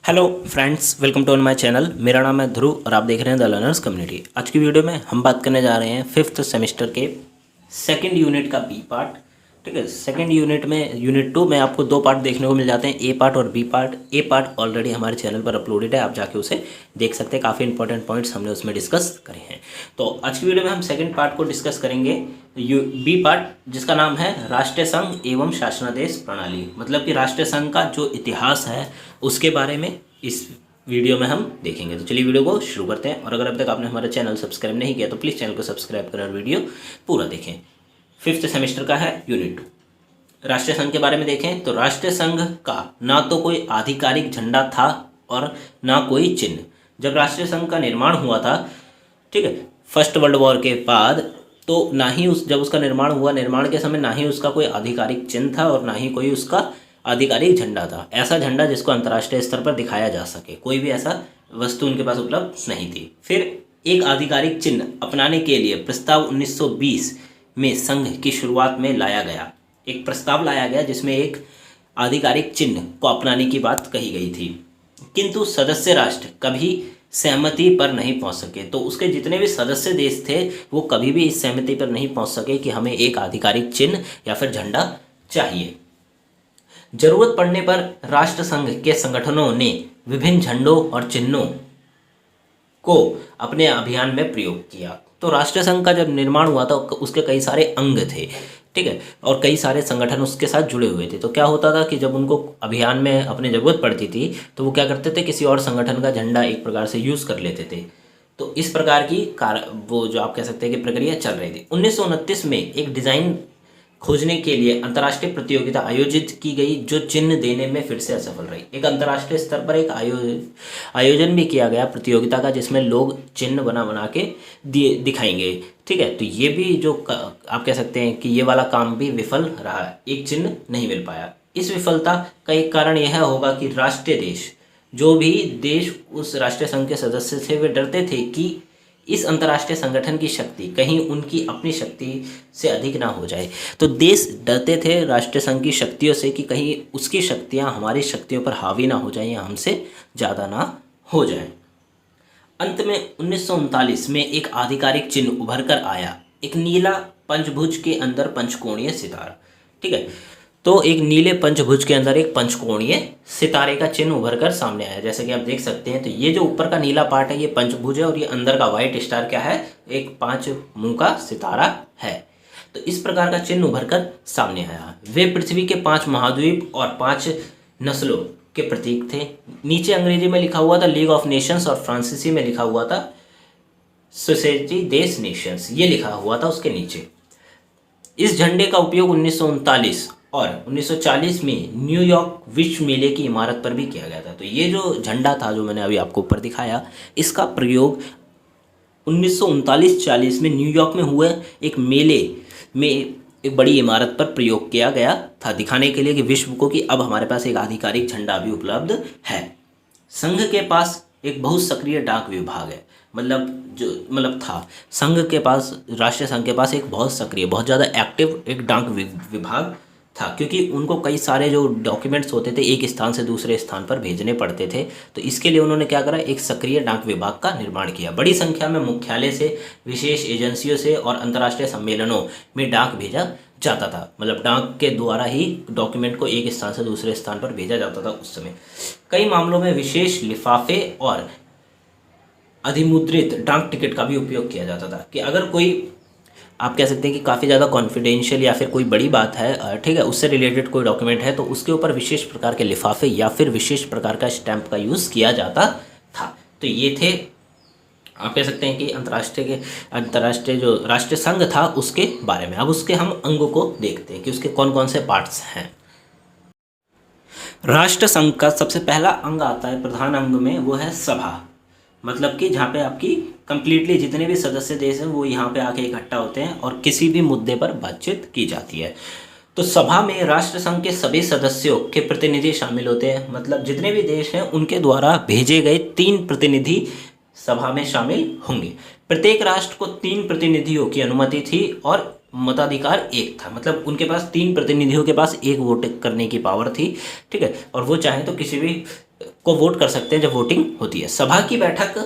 Hello friends, welcome to my channel. मेरा नाम है ध्रुव और आप देख रहे हैं द लर्नर्स कम्युनिटी। आज की वीडियो में हम बात करने जा रहे हैं फिफ्थ सेमेस्टर के सेकंड यूनिट का बी पार्ट। ठीक है, सेकंड यूनिट में यूनिट 2 में आपको दो पार्ट देखने को मिल जाते हैं, ए पार्ट और बी पार्ट। ए पार्ट ऑलरेडी हमारे चैनल पर अपलोडेड है, आप जाके उसे देख सकते हैं। काफ़ी इंपॉर्टेंट पॉइंट्स हमने उसमें डिस्कस करे हैं। तो आज की वीडियो में हम सेकंड पार्ट को डिस्कस करेंगे, बी पार्ट, जिसका नाम है राष्ट्रीय संघ एवं शासनादेश प्रणाली। मतलब कि राष्ट्रीय संघ का जो इतिहास है उसके बारे में इस वीडियो में हम देखेंगे। तो चलिए वीडियो को शुरू करते हैं। और अगर अब तक आपने हमारा चैनल सब्सक्राइब नहीं किया तो प्लीज़ चैनल को सब्सक्राइब करें और वीडियो पूरा देखें। फिफ्थ सेमेस्टर का है यूनिट 2। राष्ट्रीय संघ के बारे में देखें तो राष्ट्रीय संघ का ना तो कोई आधिकारिक झंडा था और ना कोई चिन्ह। जब राष्ट्रीय संघ का निर्माण हुआ था, ठीक है, फर्स्ट वर्ल्ड वॉर के बाद, तो ना ही जब उसका निर्माण हुआ, निर्माण के समय ना ही उसका कोई आधिकारिक चिन्ह था और ना ही कोई उसका आधिकारिक झंडा था। ऐसा झंडा जिसको अंतर्राष्ट्रीय स्तर पर दिखाया जा सके, कोई भी ऐसा वस्तु उनके पास उपलब्ध नहीं थी। फिर एक आधिकारिक चिन्ह अपनाने के लिए प्रस्ताव 1920 में संघ की शुरुआत में लाया गया। एक प्रस्ताव लाया गया जिसमें एक आधिकारिक चिन्ह को अपनाने की बात कही गई थी, किंतु सदस्य राष्ट्र कभी सहमति पर नहीं पहुंच सके। तो उसके जितने भी सदस्य देश थे वो कभी भी इस सहमति पर नहीं पहुंच सके कि हमें एक आधिकारिक चिन्ह या फिर झंडा चाहिए। जरूरत पड़ने पर राष्ट्रसंघ के संगठनों ने विभिन्न झंडों और चिन्हों को अपने अभियान में प्रयोग किया। तो राष्ट्रीय संघ का जब निर्माण हुआ था उसके कई सारे अंग थे, ठीक है, और कई सारे संगठन उसके साथ जुड़े हुए थे। तो क्या होता था कि जब उनको अभियान में अपनी ज़रूरत पड़ती थी तो वो क्या करते थे, किसी और संगठन का झंडा एक प्रकार से यूज़ कर लेते थे। तो इस प्रकार की वो जो आप कह सकते हैं कि प्रक्रिया चल रही थी। 1929 में एक डिज़ाइन खोजने के लिए अंतर्राष्ट्रीय प्रतियोगिता आयोजित की गई, जो चिन्ह देने में फिर से असफल रही। एक अंतर्राष्ट्रीय स्तर पर एक आयोजन भी किया गया प्रतियोगिता का, जिसमें लोग चिन्ह बना बना के दिखाएंगे। ठीक है, तो ये भी जो आप कह सकते हैं कि ये वाला काम भी विफल रहा, एक चिन्ह नहीं मिल पाया। इस विफलता का एक कारण यह होगा कि राष्ट्रीय देश, जो भी देश उस राष्ट्रीय संघ के सदस्य थे, वे डरते थे कि इस अंतर्राष्ट्रीय संगठन की शक्ति कहीं उनकी अपनी शक्ति से अधिक ना हो जाए। तो देश डरते थे राष्ट्रीय संघ की शक्तियों से कि कहीं उसकी शक्तियां हमारी शक्तियों पर हावी ना हो जाएं या हमसे ज़्यादा ना हो जाएं। अंत में 1939 में एक आधिकारिक चिन्ह उभर कर आया, एक नीला पंचभुज के अंदर पंचकोणीय सितारा। ठीक है, तो एक नीले पंचभुज के अंदर एक पंचकोणीय सितारे का चिन्ह उभर कर सामने आया। जैसे कि आप देख सकते हैं, तो ये जो ऊपर का नीला पार्ट है ये पंचभुज है और ये अंदर का व्हाइट स्टार क्या है, एक 5 मुंह का सितारा है। तो इस प्रकार का चिन्ह उभर कर सामने आया। वे पृथ्वी के 5 महाद्वीप और 5 नस्लों के प्रतीक थे। नीचे अंग्रेजी में लिखा हुआ था लीग ऑफ नेशंस और फ्रांसीसी में लिखा हुआ था सोसाइटी देश नेशंस, ये लिखा हुआ था उसके नीचे। इस झंडे का उपयोग 1939 और 1940 में न्यूयॉर्क विश्व मेले की इमारत पर भी किया गया था। तो ये जो झंडा था जो मैंने अभी आपको ऊपर दिखाया, इसका प्रयोग 1939-40 में न्यूयॉर्क में हुए एक मेले में एक बड़ी इमारत पर प्रयोग किया गया था, दिखाने के लिए कि विश्व को कि अब हमारे पास एक आधिकारिक झंडा भी उपलब्ध है। संघ के पास एक बहुत सक्रिय डाक विभाग है, मतलब था संघ के पास, राष्ट्रीय संघ के पास एक बहुत सक्रिय, बहुत ज़्यादा एक्टिव एक डाक विभाग था, क्योंकि उनको कई सारे जो डॉक्यूमेंट्स होते थे एक स्थान से दूसरे स्थान पर भेजने पड़ते थे। तो इसके लिए उन्होंने क्या करा, एक सक्रिय डाक विभाग का निर्माण किया। बड़ी संख्या में मुख्यालय से, विशेष एजेंसियों से और अंतर्राष्ट्रीय सम्मेलनों में डाक भेजा जाता था। मतलब डाक के द्वारा ही डॉक्यूमेंट को एक स्थान से दूसरे स्थान पर भेजा जाता था उस समय। कई मामलों में विशेष लिफाफे और अधिमुद्रित डाक टिकट का भी उपयोग किया जाता था, कि अगर कोई, आप कह सकते हैं कि काफ़ी ज़्यादा कॉन्फिडेंशियल या फिर कोई बड़ी बात है, ठीक है, उससे रिलेटेड कोई डॉक्यूमेंट है, तो उसके ऊपर विशेष प्रकार के लिफाफे या फिर विशेष प्रकार का स्टैंप का यूज़ किया जाता था। तो ये थे, आप कह सकते हैं कि अंतर्राष्ट्रीय जो राष्ट्रीय संघ था उसके बारे में। अब उसके हम अंगों को देखते हैं कि उसके कौन कौन से पार्ट्स हैं। राष्ट्र संघ का सबसे पहला अंग आता है प्रधान अंग में, वो है सभा। मतलब कि जहाँ पे आपकी कंप्लीटली जितने भी सदस्य देश हैं वो यहाँ पे आके इकट्ठा होते हैं और किसी भी मुद्दे पर बातचीत की जाती है। तो सभा में राष्ट्रसंघ के सभी सदस्यों के प्रतिनिधि शामिल होते हैं। मतलब जितने भी देश हैं उनके द्वारा भेजे गए 3 प्रतिनिधि सभा में शामिल होंगे। प्रत्येक राष्ट्र को 3 प्रतिनिधियों की अनुमति थी और मताधिकार 1 था। मतलब उनके पास 3 प्रतिनिधियों के पास 1 वोट करने की पावर थी, ठीक है, और वो चाहे तो किसी भी को वोट कर सकते हैं जब वोटिंग होती है। सभा की बैठक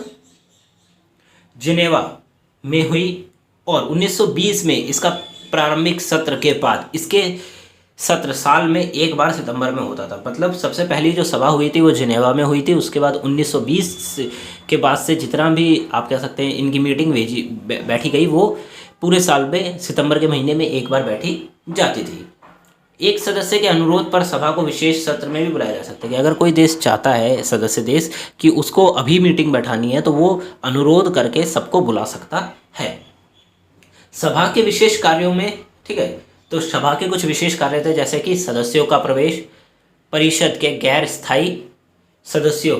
जिनेवा में हुई और 1920 में इसका प्रारंभिक सत्र के बाद इसके सत्र साल में एक बार सितंबर में होता था। मतलब सबसे पहली जो सभा हुई थी वो जिनेवा में हुई थी। उसके बाद 1920 के बाद से जितना भी आप कह सकते हैं इनकी मीटिंग बैठी गई वो पूरे साल में सितंबर के महीने में एक बार बैठी जाती थी। एक सदस्य के अनुरोध पर सभा को विशेष सत्र में भी बुलाया जा सकता है कि अगर कोई देश चाहता है, सदस्य देश, कि उसको अभी मीटिंग बैठानी है तो वो अनुरोध करके सबको बुला सकता है। सभा के विशेष कार्यों में, ठीक है, तो सभा के कुछ विशेष कार्य थे जैसे कि सदस्यों का प्रवेश, परिषद के गैर स्थायी सदस्यों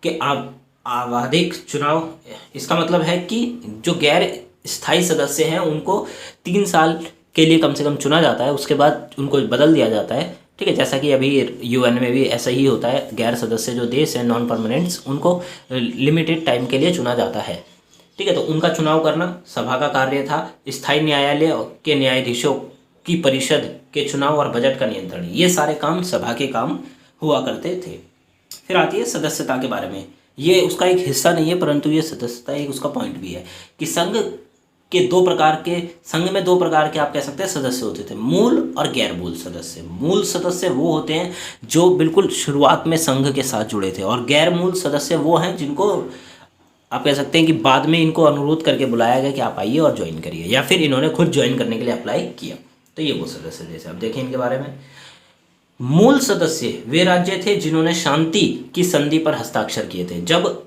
के आवधिक चुनाव। इसका मतलब है कि जो गैर स्थायी सदस्य हैं उनको 3 साल के लिए कम से कम चुना जाता है, उसके बाद उनको बदल दिया जाता है। ठीक है, जैसा कि अभी यूएन में भी ऐसा ही होता है। गैर सदस्य जो देश हैं, नॉन परमानेंट्स, उनको लिमिटेड टाइम के लिए चुना जाता है। ठीक है, तो उनका चुनाव करना सभा का कार्य था। स्थायी न्यायालय के न्यायाधीशों की परिषद के चुनाव और बजट का नियंत्रण, ये सारे काम सभा के काम हुआ करते थे। फिर आती है सदस्यता के बारे में। ये उसका एक हिस्सा नहीं है परंतु ये सदस्यता एक उसका पॉइंट भी है कि संघ में 2 प्रकार के आप कह सकते हैं सदस्य होते थे, मूल और गैर मूल सदस्य। मूल सदस्य वो होते हैं जो बिल्कुल शुरुआत में संघ के साथ जुड़े थे, और गैर मूल सदस्य वो हैं जिनको आप कह सकते हैं कि बाद में इनको अनुरोध करके बुलाया गया कि आप आइए और ज्वाइन करिए, या फिर इन्होंने खुद ज्वाइन करने के लिए अप्लाई किया। तो ये वो सदस्य जैसे अब देखें इनके बारे में। मूल सदस्य वे राज्य थे जिन्होंने शांति की संधि पर हस्ताक्षर किए थे। जब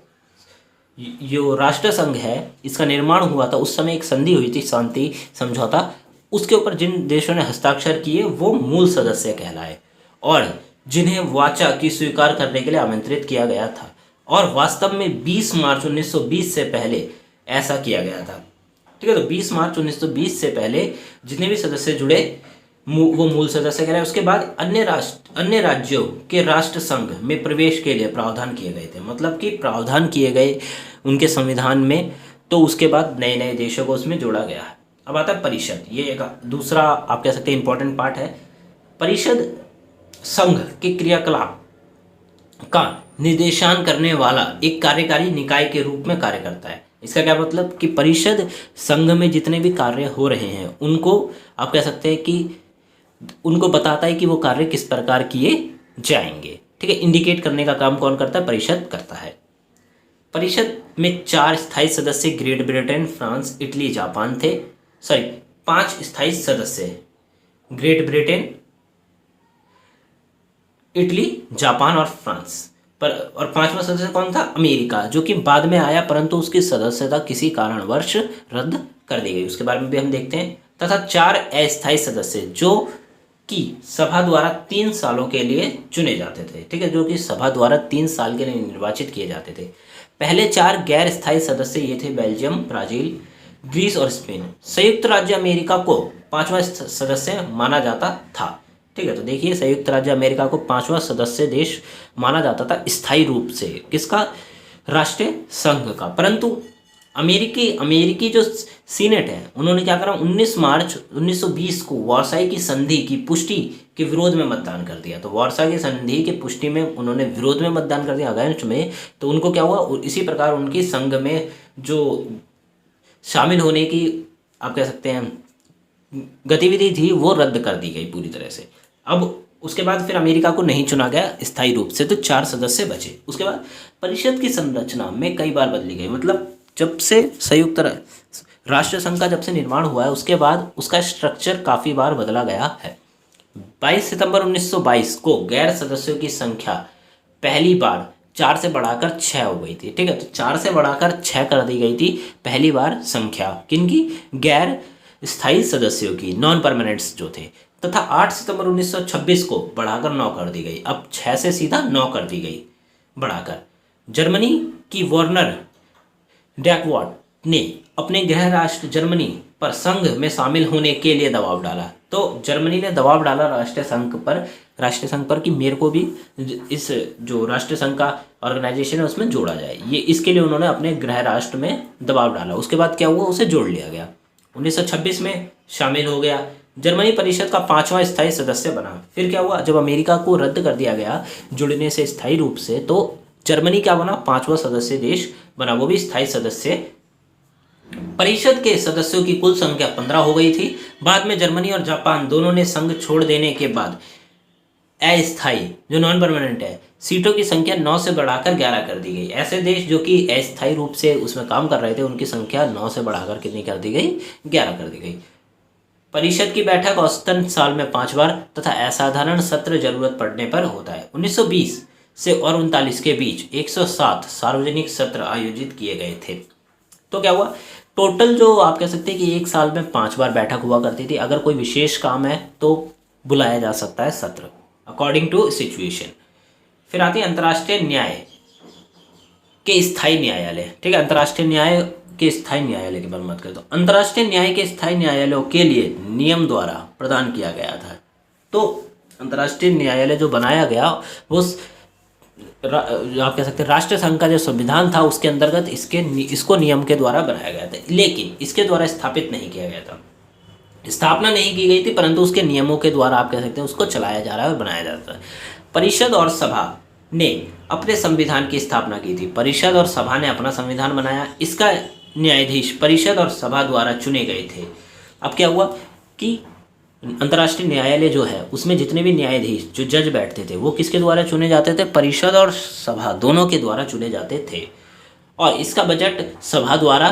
जो राष्ट्र संघ है इसका निर्माण हुआ था उस समय एक संधि हुई थी, शांति समझौता, उसके ऊपर जिन देशों ने हस्ताक्षर किए वो मूल सदस्य कहलाए, और जिन्हें वाचा की स्वीकार करने के लिए आमंत्रित किया गया था। और वास्तव में 20 मार्च 1920 से पहले ऐसा किया गया था। ठीक है, तो 20 मार्च 1920 से पहले जितने भी सदस्य जुड़े वो मूल सदस्य कहलाए। उसके बाद अन्य राज्यों के राष्ट्र संघ में प्रवेश के लिए प्रावधान किए गए थे, मतलब कि प्रावधान किए गए उनके संविधान में, तो उसके बाद नए नए देशों को उसमें जोड़ा गया है। अब आता है परिषद। ये एक दूसरा आप कह सकते हैं इंपॉर्टेंट पार्ट है। परिषद संघ के क्रियाकलाप का निर्देशन करने वाला एक कार्यकारी निकाय के रूप में कार्य करता है। इसका क्या मतलब कि परिषद संघ में जितने भी कार्य हो रहे हैं उनको आप कह सकते हैं कि उनको बताता है कि वो कार्य किस प्रकार किए जाएंगे। ठीक है, इंडिकेट करने का काम कौन करता है? परिषद करता है। परिषद में 4 स्थायी सदस्य great Britain, France, Italy, Japan थे। 5 स्थायी सदस्य ग्रेट ब्रिटेन, इटली, जापान और फ्रांस पर, और 5वां सदस्य कौन था? अमेरिका, जो कि बाद में आया परंतु उसकी सदस्यता किसी कारणवश रद्द कर दी गई, उसके बारे में भी हम देखते हैं। तथा 4 अस्थायी सदस्य जो कि सभा द्वारा 3 सालों के लिए चुने जाते थे। ठीक है, जो कि सभा द्वारा 3 साल के लिए निर्वाचित किए जाते थे। पहले 4 गैर स्थायी सदस्य ये थे बेल्जियम, ब्राजील, ग्रीस और स्पेन। संयुक्त राज्य अमेरिका को 5वां सदस्य माना जाता था। ठीक है, तो देखिए संयुक्त राज्य अमेरिका को 5वां सदस्य देश माना जाता था स्थायी रूप से। किसका? राष्ट्रीय संघ का। परंतु अमेरिकी जो सीनेट है उन्होंने क्या करा, 19 मार्च 1920 को वार्साई की संधि की पुष्टि के विरोध में मतदान कर दिया। तो वार्साई की संधि की पुष्टि में उन्होंने विरोध में मतदान कर दिया, अगेंस्ट में। तो उनको क्या हुआ, इसी प्रकार उनकी संघ में जो शामिल होने की आप कह सकते हैं गतिविधि थी वो रद्द कर दी गई पूरी तरह से। अब उसके बाद फिर अमेरिका को नहीं चुना गया स्थायी रूप से, तो 4 सदस्य बचे। उसके बाद परिषद की संरचना में कई बार बदली गई। मतलब जब से संयुक्त राष्ट्र संघ का जब से निर्माण हुआ है उसके बाद उसका स्ट्रक्चर काफ़ी बार बदला गया है। 22 सितंबर 1922 को गैर सदस्यों की संख्या पहली बार 4 से बढ़ाकर 6 हो गई थी। ठीक है, तो 4 से बढ़ाकर 6 कर दी गई थी पहली बार संख्या। किनकी? गैर स्थायी सदस्यों की, नॉन परमानेंट्स जो थे। तथा 8 सितंबर 1926 को बढ़ाकर 9 कर दी गई। अब 6 से सीधा 9 कर दी गई बढ़ाकर। जर्मनी की वर्नर डैकवार्ड ने अपने गृह राष्ट्र जर्मनी पर संघ में शामिल होने के लिए दबाव डाला। तो जर्मनी ने दबाव डाला राष्ट्रीय संघ पर कि मेरे को भी इस जो राष्ट्रीय संघ का ऑर्गेनाइजेशन है उसमें जोड़ा जाए। ये इसके लिए उन्होंने अपने गृह राष्ट्र में दबाव डाला। उसके बाद क्या हुआ, उसे जोड़ लिया गया। 1926 में शामिल हो गया जर्मनी परिषद का 5वां स्थायी सदस्य बना। फिर क्या हुआ, जब अमेरिका को रद्द कर दिया गया जुड़ने से स्थायी रूप से, तो जर्मनी क्या बना, 5वां सदस्य देश बना, वो भी स्थायी सदस्य। परिषद के सदस्यों की कुल संख्या 15 हो गई थी। बाद में जर्मनी और जापान दोनों ने संघ छोड़ देने के बाद अस्थायी, जो नॉन परमानेंट है, सीटों की संख्या 9 से बढ़ाकर 11 कर दी गई। ऐसे देश जो कि अस्थायी रूप से उसमें काम कर रहे थे, उनकी संख्या 9 से बढ़ाकर कितनी कर दी गई, 11 कर दी गई। परिषद की बैठक औसतन साल में 5 बार तथा असाधारण सत्र जरूरत पड़ने पर होता है। 1920 से और 39 के बीच 107 सार्वजनिक सत्र आयोजित किए गए थे। तो क्या हुआ, टोटल जो आप कह सकते हैं कि एक साल में 5 बार बैठक हुआ करती थी। अगर कोई विशेष काम है तो बुलाया जा सकता है सत्र, अकॉर्डिंग टू सिचुएशन। फिर आती है अंतर्राष्ट्रीय न्याय के स्थायी न्यायालय। ठीक है, अंतर्राष्ट्रीय न्याय के स्थायी न्यायालय की बात मत करें तो अंतर्राष्ट्रीय न्याय के स्थायी न्यायालयों के लिए नियम द्वारा प्रदान किया गया था। तो अंतर्राष्ट्रीय न्यायालय जो बनाया गया वो आप कह सकते हैं राष्ट्र संघ का जो संविधान था उसके अंतर्गत इसको नियम के द्वारा बनाया गया था, लेकिन इसके द्वारा स्थापित नहीं किया गया था। स्थापना नहीं की गई थी, परंतु उसके नियमों के द्वारा आप कह सकते हैं उसको चलाया जा रहा है और बनाया जाता है। परिषद और सभा ने अपने संविधान की स्थापना की थी। परिषद और सभा ने अपना संविधान बनाया। इसका न्यायाधीश परिषद और सभा द्वारा चुने गए थे। अब क्या हुआ कि अंतर्राष्ट्रीय न्यायालय जो है उसमें जितने भी न्यायाधीश जो जज बैठते थे वो किसके द्वारा चुने जाते थे, परिषद और सभा दोनों के द्वारा चुने जाते थे। और इसका बजट सभा द्वारा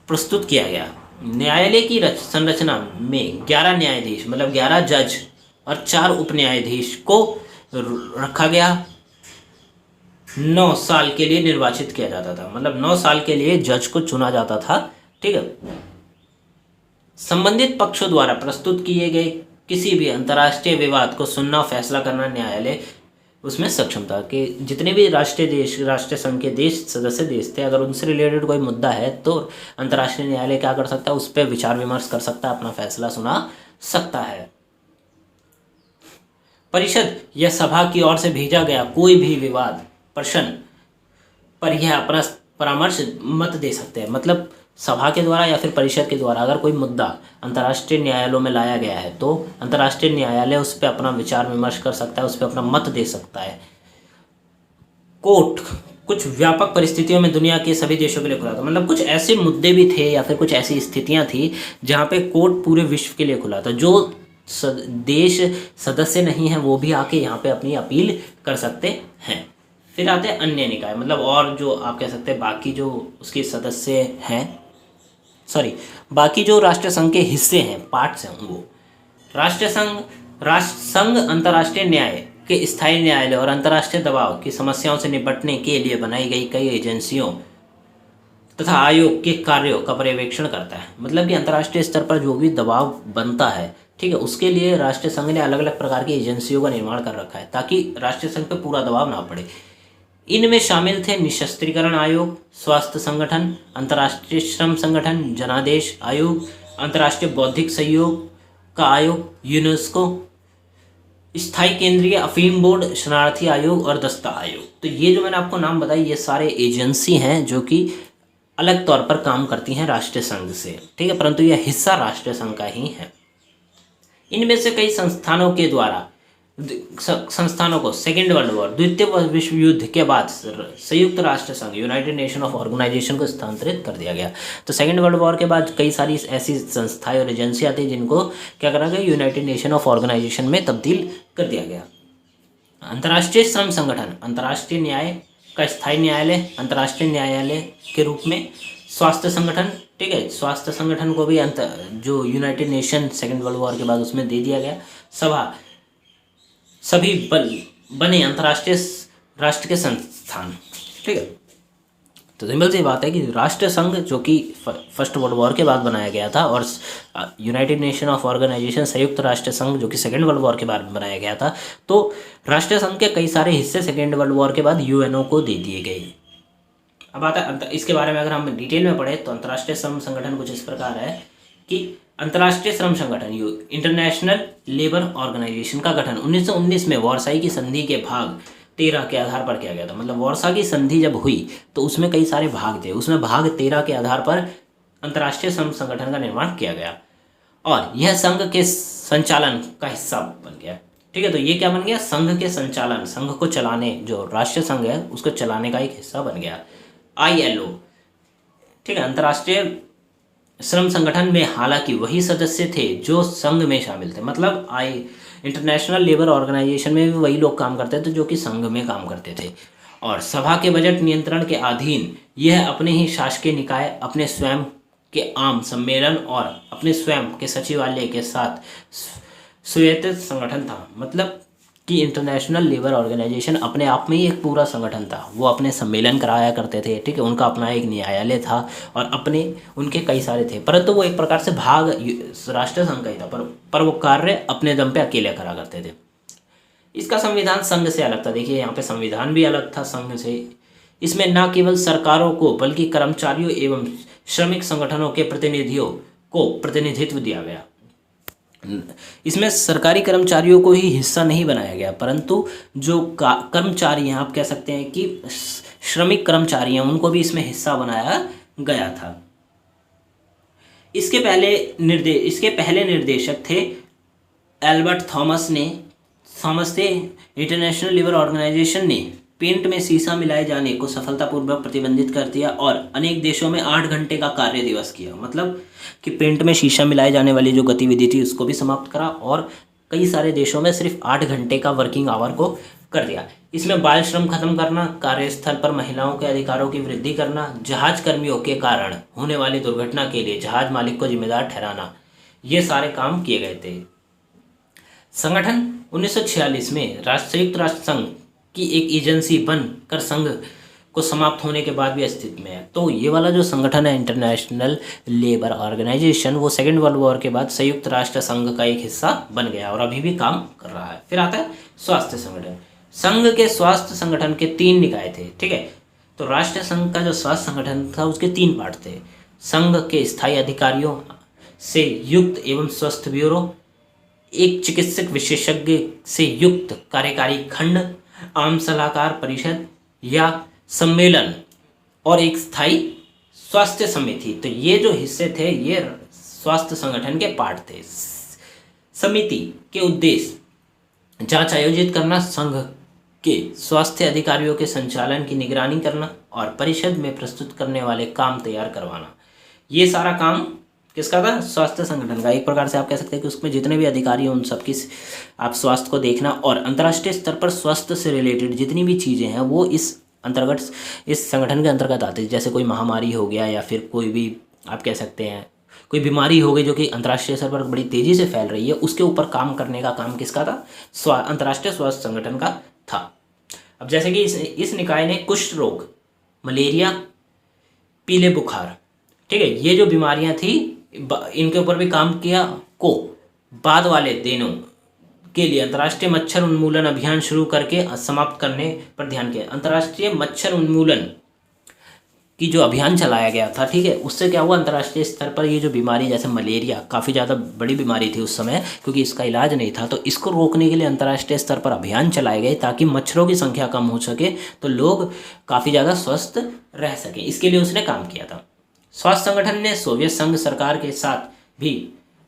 प्रस्तुत किया गया। न्यायालय की संरचना में 11 न्यायाधीश मतलब 11 जज और 4 उप न्यायाधीश को रखा गया। 9 साल के लिए निर्वाचित किया जाता था, मतलब 9 साल के लिए जज को चुना जाता था। ठीक है, संबंधित पक्षों द्वारा प्रस्तुत किए गए किसी भी अंतर्राष्ट्रीय विवाद को सुनना, फैसला करना न्यायालय उसमें सक्षम था। कि जितने भी राष्ट्रीय संघ के सदस्य देश थे, अगर उनसे रिलेटेड कोई मुद्दा है तो अंतर्राष्ट्रीय न्यायालय क्या कर सकता है, उस पर विचार विमर्श कर सकता है, अपना फैसला सुना सकता है। परिषद या सभा की ओर से भेजा गया कोई भी विवाद प्रश्न पर यह अपना परामर्श मत दे सकते हैं। मतलब सभा के द्वारा या फिर परिषद के द्वारा अगर कोई मुद्दा अंतर्राष्ट्रीय न्यायालयों में लाया गया है तो अंतर्राष्ट्रीय न्यायालय उस पर अपना विचार विमर्श कर सकता है, उस पर अपना मत दे सकता है। कोर्ट कुछ व्यापक परिस्थितियों में दुनिया के सभी देशों के लिए खुला था। मतलब कुछ ऐसे मुद्दे भी थे या फिर कुछ ऐसी स्थितियां थी जहां पे कोर्ट पूरे विश्व के लिए खुला था। जो देश सदस्य नहीं है वो भी आके यहाँ पे अपनी अपील कर सकते हैं। फिर आते हैं अन्य निकाय, मतलब और जो आप कह सकते हैं बाकी जो उसके सदस्य हैं, बाकी जो राष्ट्र संघ के हिस्से हैं, पार्ट्स हैं, वो राष्ट्र संघ अंतर्राष्ट्रीय न्याय के स्थायी न्यायालय और अंतर्राष्ट्रीय दबाव की समस्याओं से निपटने के लिए बनाई गई कई एजेंसियों तथा आयोग के कार्यों का पर्यवेक्षण करता है। मतलब कि अंतर्राष्ट्रीय स्तर पर जो भी दबाव बनता है, ठीक है, उसके लिए राष्ट्रीय संघ ने अलग अलग प्रकार की एजेंसियों का निर्माण कर रखा है ताकि राष्ट्रीय संघ पर पूरा दबाव ना पड़े। इनमें शामिल थे निशस्त्रीकरण आयोग, स्वास्थ्य संगठन, अंतर्राष्ट्रीय श्रम संगठन, जनादेश आयोग, अंतर्राष्ट्रीय बौद्धिक सहयोग का आयोग, यूनेस्को, स्थायी केंद्रीय अफीम बोर्ड, शरणार्थी आयोग और दस्ता आयोग। तो ये जो मैंने आपको नाम बताई ये सारे एजेंसी हैं जो कि अलग तौर पर काम करती हैं राष्ट्रीय संघ से, ठीक है, परंतु यह हिस्सा राष्ट्रीय संघ का ही है। इनमें से कई संस्थानों को सेकेंड वर्ल्ड वॉर, द्वितीय विश्व युद्ध के बाद संयुक्त राष्ट्र संघ, यूनाइटेड नेशन ऑफ ऑर्गेनाइजेशन को स्थानांतरित कर दिया गया। तो सेकेंड वर्ल्ड वॉर के बाद कई सारी ऐसी संस्थाएं और एजेंसियां थी जिनको क्या करा गया, यूनाइटेड नेशन ऑफ ऑर्गेनाइजेशन में तब्दील कर दिया गया। अंतर्राष्ट्रीय श्रम संगठन अंतर्राष्ट्रीय न्याय का स्थायी न्यायालय, अंतर्राष्ट्रीय न्यायालय के रूप में। स्वास्थ्य संगठन, ठीक है, स्वास्थ्य संगठन को भी जो United nation second world war के बाद उसमें दे दिया गया। सभा, सभी बने अंतर्राष्ट्रीय राष्ट्र के संस्थान, ठीक है। तो सिंपल सी बात है कि राष्ट्रीय संघ जो कि फर्स्ट वर्ल्ड वॉर के बाद बनाया गया था और यूनाइटेड नेशन ऑफ ऑर्गेनाइजेशन संयुक्त राष्ट्र संघ जो कि सेकेंड वर्ल्ड वॉर के बाद बनाया गया था। तो राष्ट्रीय संघ के कई सारे हिस्से सेकेंड वर्ल्ड वॉर के बाद यूएनओ को दे दिए गए। अब आता है इसके बारे में अगर हम डिटेल में पढ़े तो अंतर्राष्ट्रीय श्रम संगठन कुछ इस प्रकार है कि अंतर्राष्ट्रीय श्रम संगठन इंटरनेशनल लेबर ऑर्गेनाइजेशन का गठन 1919 में वार्साई की संधि के भाग 13 के आधार पर किया गया था। मतलब वार्सा की संधि जब हुई तो उसमें कई सारे भाग थे, उसमें भाग 13 के आधार पर अंतर्राष्ट्रीय श्रम संगठन का निर्माण किया गया। और यह संघ के संचालन का हिस्सा बन गया। ठीक है, तो ये क्या बन गया, संघ के संचालन, संघ को चलाने, जो राष्ट्रीय संघ है उसको चलाने का एक हिस्सा बन गया। ILO, ठीक है, अंतर्राष्ट्रीय श्रम संगठन में हालांकि वही सदस्य थे जो संघ में शामिल थे, मतलब इंटरनेशनल लेबर ऑर्गेनाइजेशन में भी वही लोग काम करते थे जो कि संघ में काम करते थे। और सभा के बजट नियंत्रण के अधीन यह अपने ही शासकीय निकाय, अपने स्वयं के आम सम्मेलन और अपने स्वयं के सचिवालय के साथ स्वायत्त संगठन था। मतलब कि इंटरनेशनल लेबर ऑर्गेनाइजेशन अपने आप में ही एक पूरा संगठन था। वो अपने सम्मेलन कराया करते थे, ठीक है, उनका अपना एक न्यायालय था और अपने उनके कई सारे थे, परंतु वो एक प्रकार से भाग राष्ट्रीय संघ का ही था, पर वो कार्य अपने दम पे अकेले करा करते थे। इसका संविधान संघ से अलग था। देखिए यहाँ पे संविधान भी अलग था संघ से। इसमें न केवल सरकारों को बल्कि कर्मचारियों एवं श्रमिक संगठनों के प्रतिनिधियों को प्रतिनिधित्व दिया गया। इसमें सरकारी कर्मचारियों को ही हिस्सा नहीं बनाया गया, परंतु जो कर्मचारी हैं, आप कह सकते हैं कि श्रमिक कर्मचारी हैं, उनको भी इसमें हिस्सा बनाया गया था। इसके पहले निर्देशक थे एल्बर्ट थॉमस थे। इंटरनेशनल लेबर ऑर्गेनाइजेशन ने पेंट में शीशा मिलाए जाने को सफलतापूर्वक प्रतिबंधित कर दिया और अनेक देशों में 8 घंटे का कार्य दिवस किया। मतलब कि पेंट में शीशा मिलाए जाने वाली जो गतिविधि थी उसको भी समाप्त करा और कई सारे देशों में सिर्फ 8 घंटे का वर्किंग आवर को कर दिया। इसमें बाल श्रम खत्म करना, कार्यस्थल पर महिलाओं के अधिकारों की वृद्धि करना, जहाज कर्मियों के कारण होने वाली दुर्घटना के लिए जहाज मालिक को जिम्मेदार ठहराना, ये सारे काम किए गए थे। संगठन 1946 में संयुक्त राष्ट्र संघ की एक एजेंसी बनकर संघ को समाप्त होने के बाद भी अस्तित्व में है। तो ये वाला जो संगठन है इंटरनेशनल लेबर ऑर्गेनाइजेशन, वो सेकेंड वर्ल्ड वॉर के बाद संयुक्त राष्ट्र संघ का एक हिस्सा बन गया और अभी भी काम कर रहा है। फिर आता है स्वास्थ्य संगठन। संघ के स्वास्थ्य संगठन के 3 निकाय थे, ठीक है। तो राष्ट्रीय संघ का जो स्वास्थ्य संगठन था उसके 3 पार्ट थे। संघ के स्थायी अधिकारियों से युक्त एवं स्वस्थ ब्यूरो, एक चिकित्सक विशेषज्ञ से युक्त कार्यकारी खंड, आम सलाहकार परिषद या सम्मेलन और एक स्थायी स्वास्थ्य समिति। तो ये जो हिस्से थे ये स्वास्थ्य संगठन के पार्ट थे। समिति के उद्देश्य जांच आयोजित करना, संघ के स्वास्थ्य अधिकारियों के संचालन की निगरानी करना और परिषद में प्रस्तुत करने वाले काम तैयार करवाना। ये सारा काम किसका था? स्वास्थ्य संगठन का। एक प्रकार से आप कह सकते हैं कि उसमें जितने भी अधिकारी हैं उन सबकी आप स्वास्थ्य को देखना और अंतर्राष्ट्रीय स्तर पर स्वास्थ्य से रिलेटेड जितनी भी चीज़ें हैं वो इस संगठन के अंतर्गत आती है। जैसे कोई महामारी हो गया या फिर कोई भी आप कह सकते हैं कोई बीमारी हो गई जो कि अंतर्राष्ट्रीय स्तर पर बड़ी तेज़ी से फैल रही है, उसके ऊपर काम करने का काम किसका था? अंतर्राष्ट्रीय स्वास्थ्य संगठन का था। अब जैसे कि इस निकाय ने कुष्ठ रोग, मलेरिया, पीले बुखार, ठीक है, ये जो बीमारियां थी इनके ऊपर भी काम किया। को बाद वाले दिनों के लिए अंतर्राष्ट्रीय मच्छर उन्मूलन अभियान शुरू करके समाप्त करने पर ध्यान किया। अंतर्राष्ट्रीय मच्छर उन्मूलन की जो अभियान चलाया गया था, ठीक है, उससे क्या हुआ? अंतर्राष्ट्रीय स्तर पर ये जो बीमारी जैसे मलेरिया काफ़ी ज़्यादा बड़ी बीमारी थी उस समय, क्योंकि इसका इलाज नहीं था, तो इसको रोकने के लिए अंतर्राष्ट्रीय स्तर पर अभियान चलाए गए ताकि मच्छरों की संख्या कम हो सके, तो लोग काफ़ी ज़्यादा स्वस्थ रह सकें। इसके लिए उसने काम किया था। स्वास्थ्य संगठन ने सोवियत संघ सरकार के साथ भी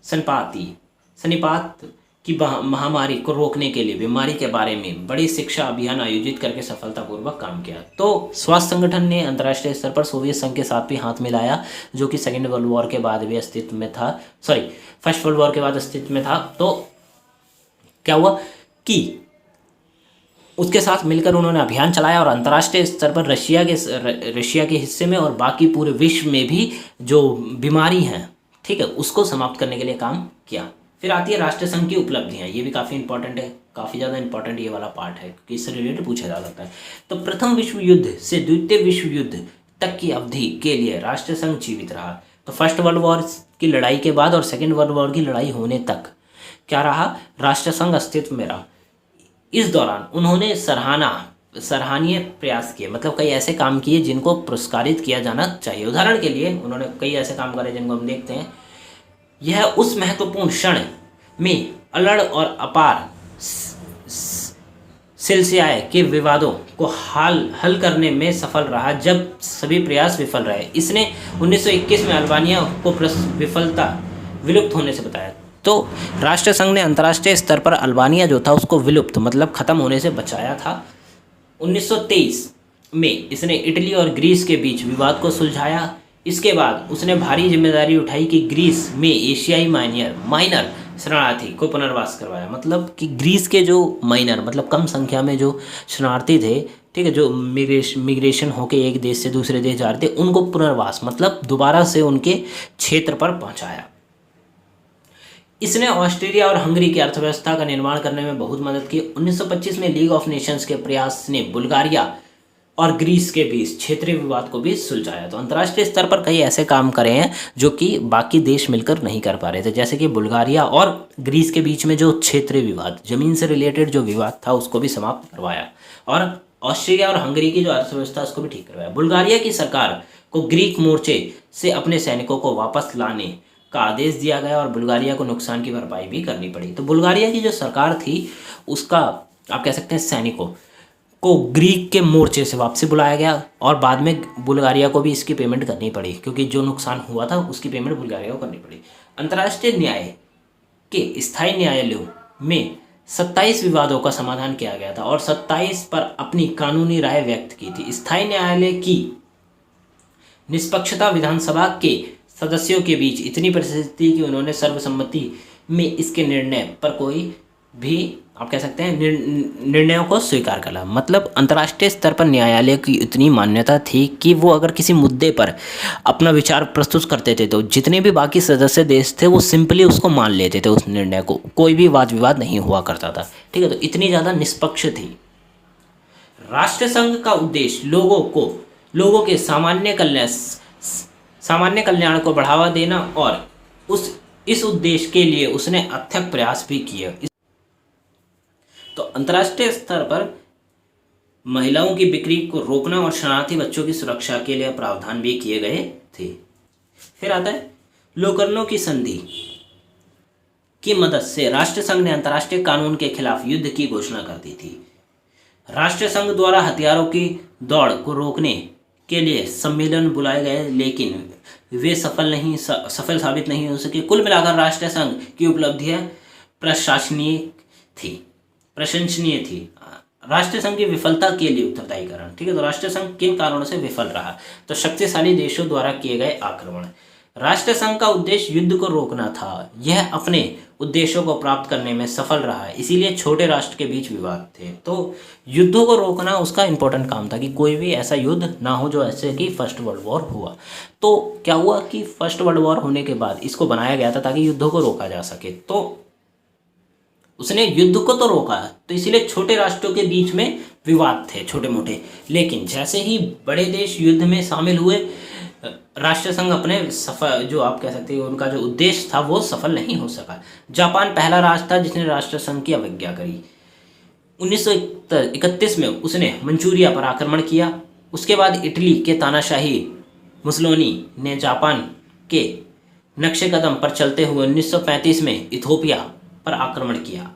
सनिपात की महामारी को रोकने के लिए बीमारी के बारे में बड़ी शिक्षा अभियान आयोजित करके सफलतापूर्वक काम किया। तो स्वास्थ्य संगठन ने अंतर्राष्ट्रीय स्तर पर सोवियत संघ के साथ भी हाथ मिलाया, जो कि सेकेंड वर्ल्ड वॉर के बाद भी अस्तित्व में था, फर्स्ट वर्ल्ड वॉर के बाद अस्तित्व में था। तो क्या हुआ कि उसके साथ मिलकर उन्होंने अभियान चलाया और अंतर्राष्ट्रीय स्तर पर रशिया के हिस्से में और बाकी पूरे विश्व में भी जो बीमारी हैं, ठीक है, उसको समाप्त करने के लिए काम किया। फिर आती है राष्ट्रीय संघ की उपलब्धियां। ये भी काफ़ी इंपॉर्टेंट है, काफ़ी ज़्यादा इंपॉर्टेंट ये वाला पार्ट है क्योंकि इससे रिलेटेड पूछा जा सकता है। तो प्रथम विश्व युद्ध से द्वितीय विश्व युद्ध तक की अवधि के लिए राष्ट्रीय संघ जीवित रहा। तो फर्स्ट वर्ल्ड वॉर की लड़ाई के बाद और सेकेंड वर्ल्ड वॉर की लड़ाई होने तक क्या रहा? राष्ट्रीय संघ अस्तित्व में रहा। इस दौरान उन्होंने सराहनीय प्रयास किए, मतलब कई ऐसे काम किए जिनको पुरस्कारित किया जाना चाहिए। उदाहरण के लिए उन्होंने कई ऐसे काम करे जिनको हम देखते हैं। यह उस महत्वपूर्ण क्षण में अल्लड़ और अपार सिलसिलाए के विवादों को हल करने में सफल रहा जब सभी प्रयास विफल रहे। इसने 1921 में अल्बानिया को विफलता विलुप्त होने से बताया। तो राष्ट्र संघ ने अंतर्राष्ट्रीय स्तर पर अल्बानिया जो था उसको विलुप्त मतलब ख़त्म होने से बचाया था। 1923 में इसने इटली और ग्रीस के बीच विवाद को सुलझाया। इसके बाद उसने भारी जिम्मेदारी उठाई कि ग्रीस में एशियाई माइनर शरणार्थी को पुनर्वास करवाया। मतलब कि ग्रीस के जो माइनर मतलब कम संख्या में जो शरणार्थी थे, ठीक है, जो मिग्रेशन होके एक देश से दूसरे देश जा रहे थे, उनको पुनर्वास मतलब दोबारा से उनके क्षेत्र पर पहुंचाया। इसने ऑस्ट्रेलिया और हंगरी की अर्थव्यवस्था का निर्माण करने में बहुत मदद की। 1925 में लीग ऑफ नेशंस के प्रयास ने बुल्गारिया और ग्रीस के बीच क्षेत्रीय विवाद को भी सुलझाया। तो अंतर्राष्ट्रीय स्तर पर कई ऐसे काम करे हैं जो कि बाकी देश मिलकर नहीं कर पा रहे थे, जैसे कि बुल्गारिया और ग्रीस के बीच में जो क्षेत्रीय विवाद, जमीन से रिलेटेड जो विवाद था, उसको भी समाप्त करवाया और ऑस्ट्रिया और हंगरी की जो अर्थव्यवस्था उसको भी ठीक करवाया। बुल्गारिया की सरकार को ग्रीक मोर्चे से अपने सैनिकों को वापस लाने का आदेश दिया गया और बुल्गारिया को नुकसान की भरपाई भी करनी पड़ी। तो बुल्गारिया की जो सरकार थी उसका आप कह सकते हैं सैनिकों को ग्रीक के मोर्चे से वापसी बुलाया गया और बाद में बुल्गारिया को भी इसकी पेमेंट करनी पड़ी, क्योंकि जो नुकसान हुआ था उसकी पेमेंट बुल्गारिया को करनी पड़ी। अंतर्राष्ट्रीय न्याय के स्थायी न्यायालयों में 27 विवादों का समाधान किया गया था और 27 पर अपनी कानूनी राय व्यक्त की थी। स्थायी न्यायालय की निष्पक्षता विधानसभा के सदस्यों के बीच इतनी प्रसिद्ध थी कि उन्होंने सर्वसम्मति में इसके निर्णय पर कोई भी आप कह सकते हैं निर्णयों को स्वीकार करा। मतलब अंतर्राष्ट्रीय स्तर पर न्यायालय की इतनी मान्यता थी कि वो अगर किसी मुद्दे पर अपना विचार प्रस्तुत करते थे तो जितने भी बाकी सदस्य देश थे वो सिंपली उसको मान लेते थे, उस निर्णय को, कोई भी वाद विवाद नहीं हुआ करता था। ठीक है, तो इतनी ज़्यादा निष्पक्ष थी। राष्ट्रसंघ का उद्देश्य लोगों के सामान्य कल्याण को बढ़ावा देना और इस उद्देश्य के लिए उसने अथक प्रयास भी किए। तो अंतर्राष्ट्रीय स्तर पर महिलाओं की बिक्री को रोकना और शरणार्थी बच्चों की सुरक्षा के लिए प्रावधान भी किए गए थे। फिर आता है लोकर्नो की संधि की मदद से राष्ट्रसंघ ने अंतर्राष्ट्रीय कानून के खिलाफ युद्ध की घोषणा कर दी थी। राष्ट्रसंघ द्वारा हथियारों की दौड़ को रोकने के लिए सम्मेलन बुलाए गए, लेकिन वे सफल साबित नहीं हो सके। कुल मिलाकर राष्ट्रसंघ की उपलब्धियां प्रशंसनीय थी। राष्ट्रसंघ की विफलता के लिए उत्तरदायी कारण, ठीक है, तो राष्ट्रसंघ किन कारणों से विफल रहा? तो शक्तिशाली देशों द्वारा किए गए आक्रमण। राष्ट्रसंघ का उद्देश्य युद्ध को रोकना था। यह अपने उद्देश्यों को प्राप्त करने में सफल रहा, इसीलिए छोटे राष्ट्र के बीच विवाद थे। तो युद्धों को रोकना उसका इंपॉर्टेंट काम था कि कोई भी ऐसा युद्ध ना हो जो ऐसे कि फर्स्ट वर्ल्ड वॉर हुआ। तो क्या हुआ कि फर्स्ट वर्ल्ड वॉर होने के बाद इसको बनाया गया था ताकि युद्धों को रोका जा सके। तो उसने युद्ध को तो रोका, तो इसीलिए छोटे राष्ट्रों के बीच में विवाद थे छोटे मोटे, लेकिन जैसे ही बड़े देश युद्ध में शामिल हुए राष्ट्रसंघ अपने जो आप कह सकते हैं उनका जो उद्देश्य था वो सफल नहीं हो सका। जापान पहला राष्ट्र था जिसने राष्ट्रसंघ की अवज्ञा करी। 1931 में उसने मंचूरिया पर आक्रमण किया। उसके बाद इटली के तानाशाही मुसोलिनी ने जापान के नक्शे कदम पर चलते हुए 1935 में इथोपिया पर आक्रमण किया।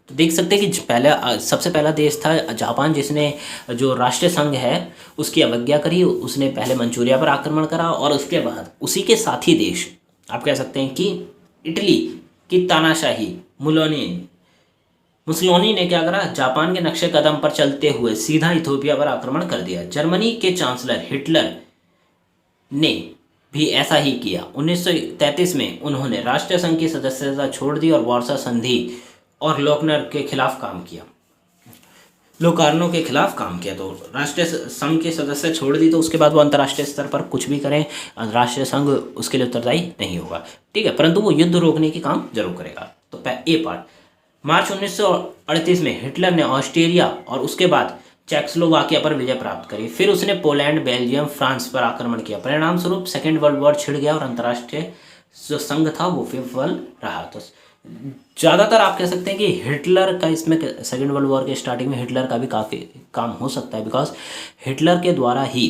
तो देख सकते हैं कि सबसे पहला देश था जापान जिसने जो राष्ट्रीय संघ है उसकी अवज्ञा करी। उसने पहले मंचूरिया पर आक्रमण करा और उसके बाद उसी के साथी देश आप कह सकते हैं कि इटली की तानाशाही मुसोलिनी ने क्या करा, जापान के नक्शे कदम पर चलते हुए सीधा इथोपिया पर आक्रमण कर दिया। जर्मनी के चांसलर हिटलर ने भी ऐसा ही किया। 1933 में उन्होंने राष्ट्रीय संघ की सदस्यता छोड़ दी और वार्सा संधि और लोकर्नो के खिलाफ काम किया। तो राष्ट्रीय संघ के सदस्य छोड़ दी, तो उसके बाद वो अंतर्राष्ट्रीय स्तर पर कुछ भी करें, राष्ट्रीय संघ उसके लिए उत्तरदायी नहीं होगा, ठीक है, परंतु वो युद्ध रोकने की काम जरूर करेगा। तो ए पार्ट, मार्च 1938 में हिटलर ने ऑस्ट्रिया और उसके बाद चेकोस्लोवाकिया पर विजय प्राप्त करी। फिर उसने पोलैंड, बेल्जियम, फ्रांस पर आक्रमण किया। परिणाम स्वरूप सेकेंड वर्ल्ड वॉर छिड़ गया और अंतर्राष्ट्रीय जो संघ था वो विफल रहा। तो ज़्यादातर आप कह सकते हैं कि हिटलर का इसमें सेकेंड वर्ल्ड वॉर के स्टार्टिंग में हिटलर का भी काफ़ी काम हो सकता है, बिकॉज हिटलर के द्वारा ही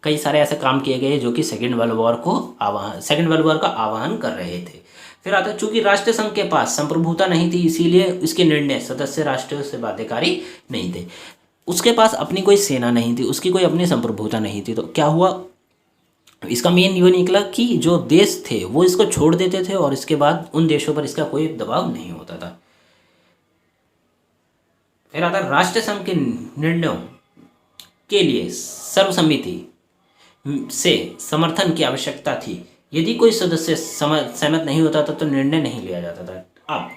कई सारे ऐसे काम किए गए जो कि सेकेंड वर्ल्ड वॉर का आह्वान कर रहे थे। फिर आता है, चूंकि राष्ट्रीय संघ के पास संप्रभुता नहीं थी इसीलिए इसके निर्णय सदस्य राष्ट्रों से बाध्यकारी नहीं थे। उसके पास अपनी कोई सेना नहीं थी, उसकी कोई अपनी संप्रभुता नहीं थी। तो क्या हुआ, इसका मेन ये निकला कि जो देश थे वो इसको छोड़ देते थे और इसके बाद उन देशों पर इसका कोई दबाव नहीं होता था। फिर आता राष्ट्रसंघ के निर्णयों के लिए सर्वसम्मति से समर्थन की आवश्यकता थी। यदि कोई सदस्य सहमत नहीं होता था तो निर्णय नहीं लिया जाता था। अब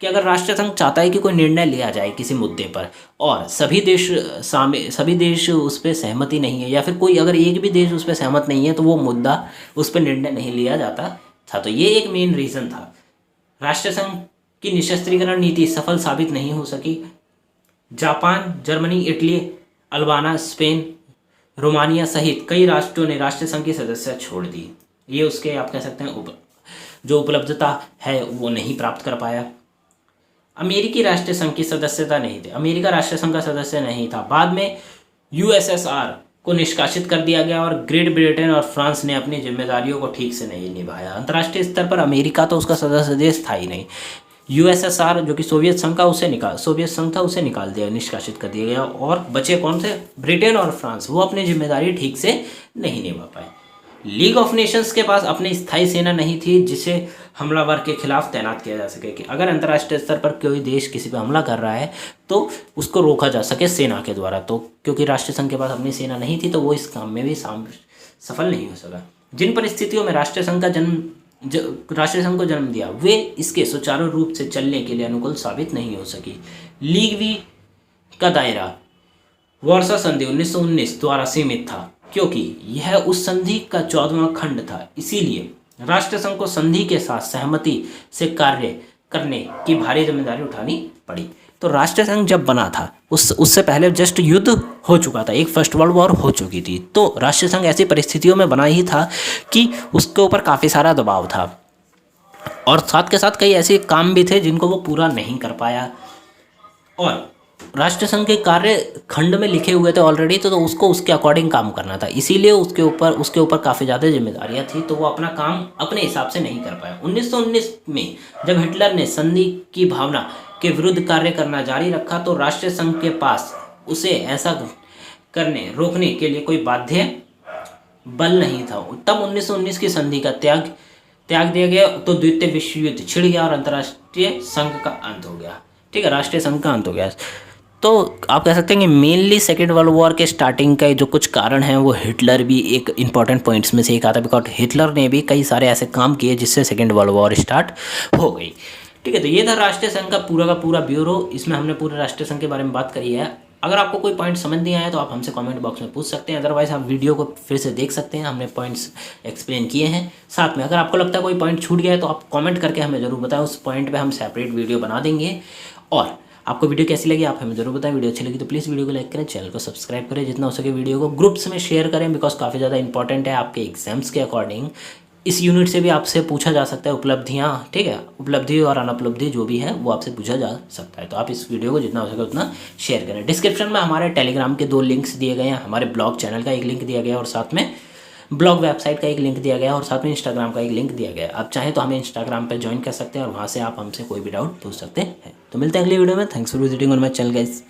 कि अगर राष्ट्रसंघ चाहता है कि कोई निर्णय लिया जाए किसी मुद्दे पर और सभी देश उस पर सहमति नहीं है, या फिर कोई अगर एक भी देश उस पर सहमत नहीं है, तो वो मुद्दा उस पर निर्णय नहीं लिया जाता था। तो ये एक मेन रीज़न था। राष्ट्रसंघ की निशस्त्रीकरण नीति सफल साबित नहीं हो सकी। Japan, Germany, Italy, Albania, Spain, Romania सहित कई राष्ट्रों ने राष्ट्रसंघ की सदस्यता छोड़ दी। ये उसके आप कह सकते हैं जो उपलब्धता है वो नहीं प्राप्त कर पाया। अमेरिकी राष्ट्रसंघ की सदस्यता नहीं थी, अमेरिका राष्ट्रसंघ का सदस्य नहीं था। बाद में यूएसएसआर को निष्कासित कर दिया गया और ग्रेट ब्रिटेन और फ्रांस ने अपनी जिम्मेदारियों को ठीक से नहीं निभाया। अंतर्राष्ट्रीय स्तर पर अमेरिका तो उसका सदस्य देश था ही नहीं। यूएसएसआर जो कि सोवियत संघ था उसे निकाल दिया, निष्कासित कर दिया गया, और बचे कौन थे? ब्रिटेन और फ्रांस। वो अपनी जिम्मेदारी ठीक से नहीं निभा पाए। लीग ऑफ नेशंस के पास अपनी स्थायी सेना नहीं थी जिसे हमलावर के खिलाफ तैनात किया जा सके कि अगर अंतर्राष्ट्रीय स्तर पर कोई देश किसी पर हमला कर रहा है तो उसको रोका जा सके सेना के द्वारा। तो क्योंकि राष्ट्रसंघ के पास अपनी सेना नहीं थी तो वो इस काम में भी सफल नहीं हो सका। जिन परिस्थितियों में राष्ट्रसंघ को जन्म दिया वे इसके सुचारू रूप से चलने के लिए अनुकूल साबित नहीं हो सकी। लीग वी का दायरा वार्सा संधि 1919 द्वारा सीमित था क्योंकि यह उस संधि का 14वां खंड था। इसीलिए राष्ट्रसंघ को संधि के साथ सहमति से कार्य करने की भारी जिम्मेदारी उठानी पड़ी। तो राष्ट्रसंघ जब बना था उससे पहले जस्ट युद्ध हो चुका था, एक फर्स्ट वर्ल्ड वॉर हो चुकी थी। तो राष्ट्रसंघ ऐसी परिस्थितियों में बना ही था कि उसके ऊपर काफ़ी सारा दबाव था और साथ के साथ कई ऐसे काम भी थे जिनको वो पूरा नहीं कर पाया। और राष्ट्रसंघ के कार्य खंड में लिखे हुए थे ऑलरेडी, तो उसको उसके अकॉर्डिंग काम करना था। इसीलिए उसके ऊपर काफ़ी ज़्यादा जिम्मेदारियां थी, तो वो अपना काम अपने हिसाब से नहीं कर पाया। 1919 में जब हिटलर ने संधि की भावना के विरुद्ध कार्य करना जारी रखा तो राष्ट्रसंघ के पास उसे ऐसा रोकने के लिए कोई बाध्य बल नहीं था। तब 1919 की संधि का त्याग दिया गया तो द्वितीय विश्व युद्ध छिड़ गया और अंतर्राष्ट्रीय संघ का अंत हो गया। ठीक है, राष्ट्रीय संघ का अंत हो गया। तो आप कह सकते हैं कि मेनली सेकेंड वर्ल्ड वॉर के स्टार्टिंग का जो कुछ कारण हैं वो हिटलर भी एक इंपॉर्टेंट पॉइंट्स में से एक आता है, बिकॉज हिटलर ने भी कई सारे ऐसे काम किए जिससे सेकेंड वर्ल्ड वॉर स्टार्ट हो गई। ठीक है, तो ये था राष्ट्रीय संघ का पूरा ब्यूरो। इसमें हमने पूरे राष्ट्रीय संघ के बारे में बात करी है। अगर आपको कोई पॉइंट समझ नहीं आया तो आप हमसे कमेंट बॉक्स में पूछ सकते हैं, अदरवाइज आप वीडियो को फिर से देख सकते हैं, हमने पॉइंट्स एक्सप्लेन किए हैं। साथ में अगर आपको लगता है कोई पॉइंट छूट गया है तो आप कमेंट करके हमें ज़रूर बताएं, उस पॉइंट पे हम सेपरेट वीडियो बना देंगे। और आपको वीडियो कैसी लगी आप हमें ज़रूर बताएं। वीडियो अच्छी लगी तो प्लीज़ वीडियो को लाइक करें, चैनल को सब्सक्राइब करें, जितना हो सके वीडियो को ग्रुप्स में शेयर करें, बिकॉज काफ़ी ज़्यादा इंपॉर्टेंट है आपके एग्जाम्स के अकॉर्डिंग। इस यूनिट से भी आपसे पूछा जा सकता है उपलब्धियाँ, ठीक है, उपलब्धि और अनुपलब्धि जो भी है वो आपसे पूछा जा सकता है। तो आप इस वीडियो को जितना हो सके उतना शेयर करें। डिस्क्रिप्शन में हमारे टेलीग्राम के 2 लिंक्स दिए गए हैं, हमारे ब्लॉग चैनल का एक लिंक दिया गया है और साथ में ब्लॉग वेबसाइट का एक लिंक दिया गया है और साथ में इंस्टाग्राम का एक लिंक दिया गया है। आप चाहें तो हमें इंस्टाग्राम पर ज्वाइन कर सकते हैं और वहाँ से आप हमसे कोई भी डाउट पूछ सकते हैं। तो मिलते हैं अगली वीडियो में। Thanks for visiting on my channel guys.